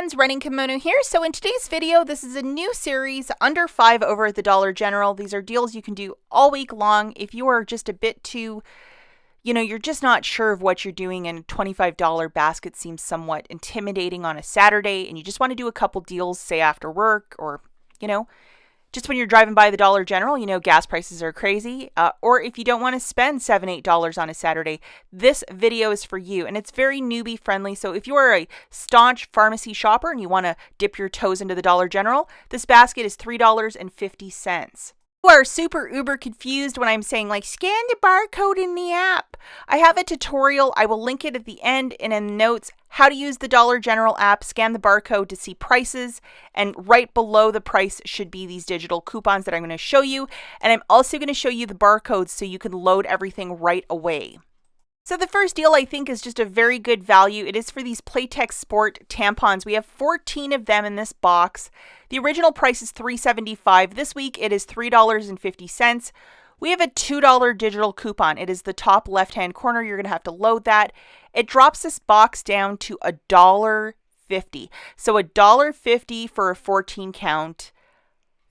friends, Running Kimono here. So in today's video, this is a new series, Under 5 over at the Dollar General. These are deals you can do all week long. If you are just a bit too, you're just not sure of what you're doing and a $25 basket seems somewhat intimidating on a Saturday and you just want to do a couple deals, say after work or, just when you're driving by the Dollar General, gas prices are crazy. Or if you don't want to spend $7, $8 on a Saturday, this video is for you. And it's very newbie friendly. So if you are a staunch pharmacy shopper and you want to dip your toes into the Dollar General, this basket is $3.50. You are super uber confused when I'm saying scan the barcode in the app. I have a tutorial. I will link it at the end and in the notes how to use the Dollar General app, scan the barcode to see prices, and right below the price should be these digital coupons that I'm going to show you. And I'm also going to show you the barcodes so you can load everything right away. So the first deal I think is just a very good value. It is for these Playtex Sport tampons. We have 14 of them in this box. The original price is $3.75. This week it is $3.50. We have a $2 digital coupon. It is the top left-hand corner. You're going to have to load that. It drops this box down to $1.50. So $1.50 for a 14 count.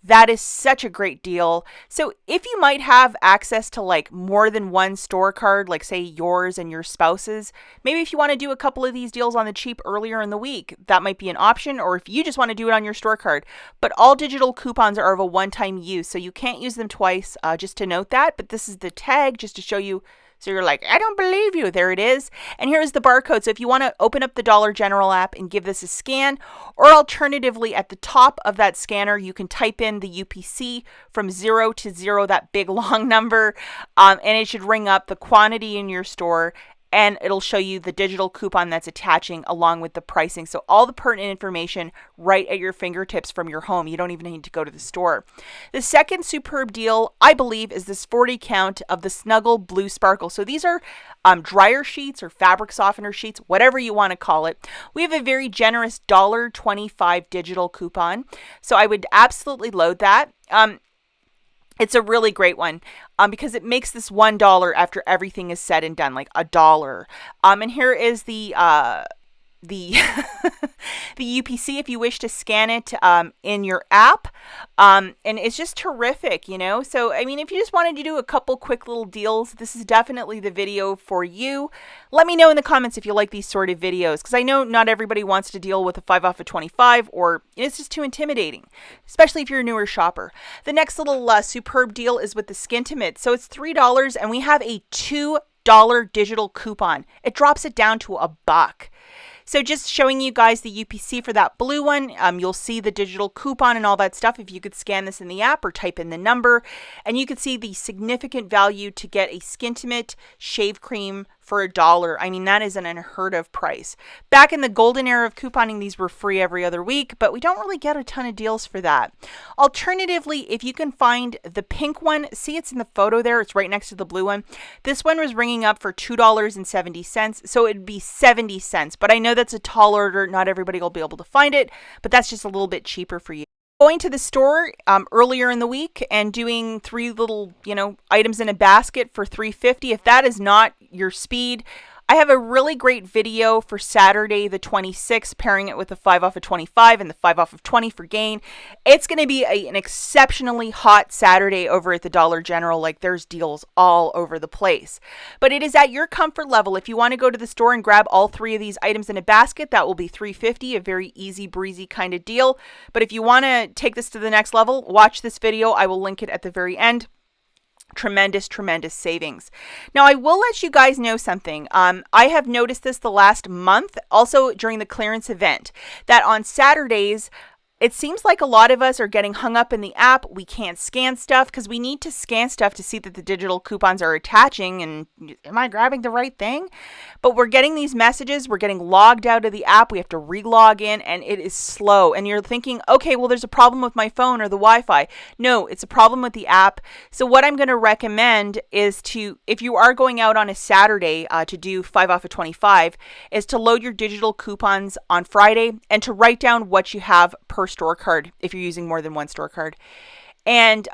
That is such a great deal. So if you might have access to more than one store card, like say yours and your spouse's, maybe if you want to do a couple of these deals on the cheap earlier in the week, that might be an option, or if you just want to do it on your store card. But all digital coupons are of a one-time use, so you can't use them twice, just to note that. But this is the tag just to show you. So you're like, I don't believe you. There it is. And here's the barcode. So if you want to open up the Dollar General app and give this a scan, or alternatively at the top of that scanner, you can type in the UPC from 0 to 0, that big long number, and it should ring up the quantity in your store. And it'll show you the digital coupon that's attaching along with the pricing. So all the pertinent information right at your fingertips from your home. You don't even need to go to the store. The second superb deal, I believe, is this 40 count of the Snuggle Blue Sparkle. So these are dryer sheets or fabric softener sheets, whatever you want to call it. We have a very generous $1.25 digital coupon. So I would absolutely load that. It's a really great one because it makes this $1 after everything is said and done, like $1. And here is the the UPC if you wish to scan it in your app. And it's just terrific, So, I mean, if you just wanted to do a couple quick little deals, this is definitely the video for you. Let me know in the comments if you like these sort of videos, because I know not everybody wants to deal with a 5 off of 25, or it's just too intimidating, especially if you're a newer shopper. The next little superb deal is with the Skintimate. So it's $3, and we have a $2 digital coupon. It drops it down to $1. So just showing you guys the UPC for that blue one. You'll see the digital coupon and all that stuff if you could scan this in the app or type in the number. And you could see the significant value to get a Skintimate shave cream for $1. I mean, that is an unheard of price. Back in the golden era of couponing, these were free every other week, but we don't really get a ton of deals for that. Alternatively, if you can find the pink one, see it's in the photo there, it's right next to the blue one. This one was ringing up for $2.70, so it'd be 70 cents. But I know that's a tall order, not everybody will be able to find it, but that's just a little bit cheaper for you. Going to the store earlier in the week and doing 3 little, items in a basket for $3.50. If that is not your speed, I have a really great video for Saturday the 26th, pairing it with the 5 off of 25 and the 5 off of 20 for gain. It's going to be an exceptionally hot Saturday over at the Dollar General. There's deals all over the place. But it is at your comfort level. If you want to go to the store and grab all 3 of these items in a basket, that will be $3.50, a very easy breezy kind of deal. But if you want to take this to the next level, watch this video. I will link it at the very end. Tremendous savings. Now, I will let you guys know something. I have noticed this the last month, also during the clearance event, that on Saturdays, it seems like a lot of us are getting hung up in the app. We can't scan stuff because we need to scan stuff to see that the digital coupons are attaching. And am I grabbing the right thing? But we're getting these messages. We're getting logged out of the app. We have to re-log in and it is slow. And you're thinking, okay, well, there's a problem with my phone or the Wi-Fi. No, it's a problem with the app. So what I'm going to recommend is if you are going out on a Saturday to do 5 off of 25, is to load your digital coupons on Friday and to write down what you have per store card if you're using more than one store card. And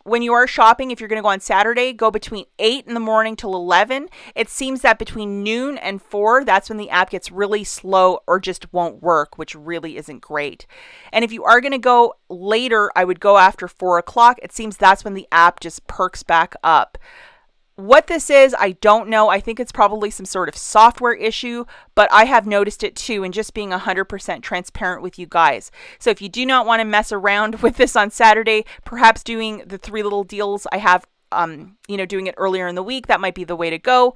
when you are shopping, if you're going to go on Saturday, go between 8 in the morning till 11. It seems that between noon and 4, that's when the app gets really slow or just won't work, which really isn't great. And if you are going to go later, I would go after 4 o'clock. It seems that's when the app just perks back up. What this is, I don't know. I think it's probably some sort of software issue, but I have noticed it too, and just being 100% transparent with you guys. So if you do not want to mess around with this on Saturday, perhaps doing the 3 little deals I have, doing it earlier in the week, that might be the way to go.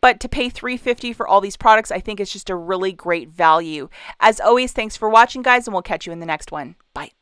But to pay $3.50 for all these products, I think it's just a really great value. As always, thanks for watching, guys, and we'll catch you in the next one. Bye.